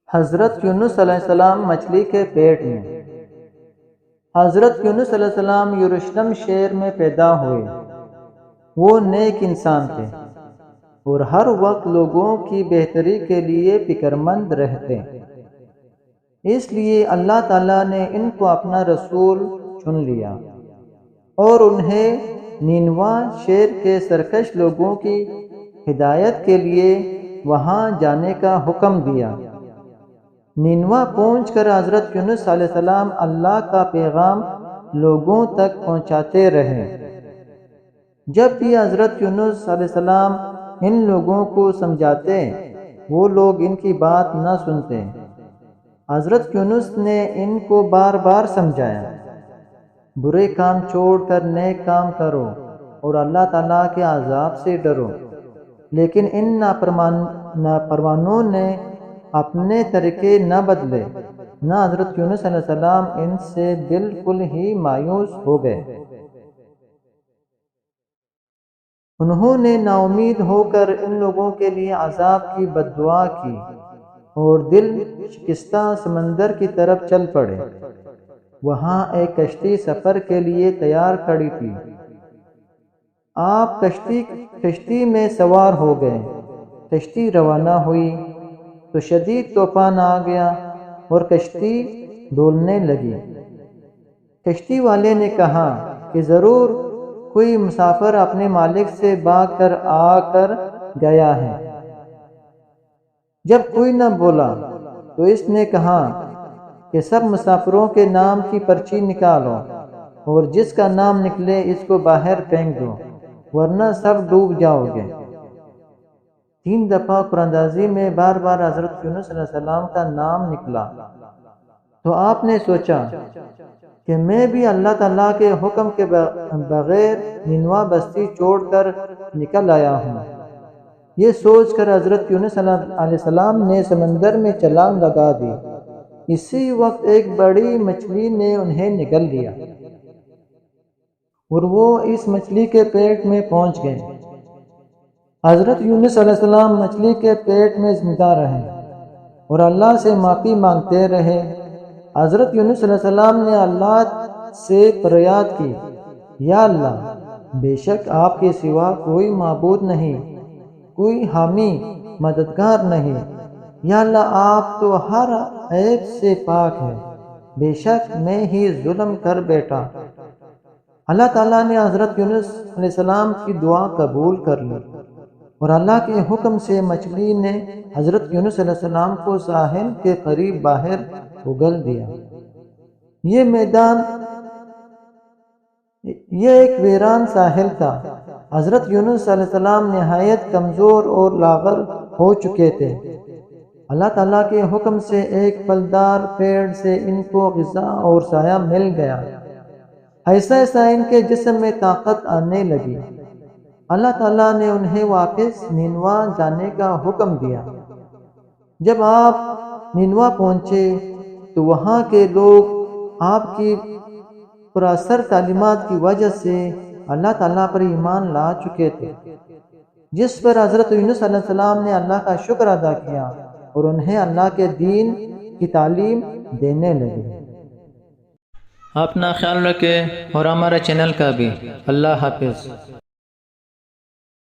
حضرت یونس علیہ السلام مچھلی کے پیٹ میں۔ حضرت یونس علیہ السلام یروشلم شہر میں پیدا ہوئے۔ وہ نیک انسان تھے اور ہر وقت لوگوں کی بہتری کے لیے فکرمند رہتے۔ اس لیے اللہ تعالیٰ نے ان کو اپنا رسول چن لیا اور انہیں نینوا شہر کے سرکش لوگوں کی ہدایت کے لیے وہاں جانے کا حکم دیا۔ نینوا پہنچ کر حضرت یونس علیہ السلام اللہ کا پیغام لوگوں تک پہنچاتے رہے۔ جب بھی حضرت یونس علیہ السلام ان لوگوں کو سمجھاتے، وہ لوگ ان کی بات نہ سنتے۔ حضرت یونس نے ان کو بار بار سمجھایا، برے کام چھوڑ کر نیک کام کرو اور اللہ تعالیٰ کے عذاب سے ڈرو، لیکن ان نافرمانوں نے اپنے طریقے نہ بدلے۔ نہ حضرت یونس علیہ السلام ان سے بالکل ہی مایوس ہو گئے۔ انہوں نے نا امید ہو کر ان لوگوں کے لیے عذاب کی بد دعا کی اور دل شکستہ سمندر کی طرف چل پڑے۔ وہاں ایک کشتی سفر کے لیے تیار کھڑی تھی۔ آپ کشتی میں سوار ہو گئے۔ کشتی روانہ ہوئی تو شدید طوفان آ گیا اور کشتی ڈولنے لگی۔ کشتی والے نے کہا کہ ضرور کوئی مسافر اپنے مالک سے بھاگ کر آ کر گیا ہے۔ جب کوئی نہ بولا تو اس نے کہا کہ سب مسافروں کے نام کی پرچی نکالو اور جس کا نام نکلے اس کو باہر پھینک دو، ورنہ سب ڈوب جاؤ گے۔ 3 دفعہ قراندازی میں بار بار حضرت یونس علیہ السلام کا نام نکلا تو آپ نے سوچا کہ میں بھی اللہ تعالیٰ کے حکم کے بغیر نینوا بستی چھوڑ کر نکل آیا ہوں۔ یہ سوچ کر حضرت یونس علیہ السلام نے سمندر میں چھلانگ لگا دی۔ اسی وقت ایک بڑی مچھلی نے انہیں نگل لیا اور وہ اس مچھلی کے پیٹ میں پہنچ گئے۔ حضرت یونس علیہ السلام مچھلی کے پیٹ میں زندہ رہے اور اللہ سے معافی مانگتے رہے۔ حضرت یونس علیہ السلام نے اللہ سے فریاد کی، یا اللہ، بے شک آپ کے سوا کوئی معبود نہیں، کوئی حامی مددگار نہیں۔ یا اللہ، آپ تو ہر عیب سے پاک ہے، بے شک میں ہی ظلم کر بیٹھا۔ اللہ تعالیٰ نے حضرت یونس علیہ السلام کی دعا قبول کر لی اور اللہ کے حکم سے مچھلی نے حضرت یونس علیہ السلام کو ساحل کے قریب باہر اگل دیا۔ یہ ایک ویران ساحل تھا۔ حضرت یونس علیہ السلام نہایت کمزور اور لاغر ہو چکے تھے۔ اللہ تعالیٰ کے حکم سے ایک پھلدار پیڑ سے ان کو غذا اور سایہ مل گیا۔ ایسا ایسا ان کے جسم میں طاقت آنے لگی۔ اللہ تعالیٰ نے انہیں واپس نینوا جانے کا حکم دیا۔ جب آپ نینوا پہنچے تو وہاں کے لوگ آپ کی پراثر تعلیمات کی وجہ سے اللہ تعالیٰ پر ایمان لا چکے تھے، جس پر حضرت یونس علیہ السلام نے اللہ کا شکر ادا کیا اور انہیں اللہ کے دین کی تعلیم دینے لگے۔ اپنا خیال رکھیں اور ہمارے چینل کا بھی۔ اللہ حافظ۔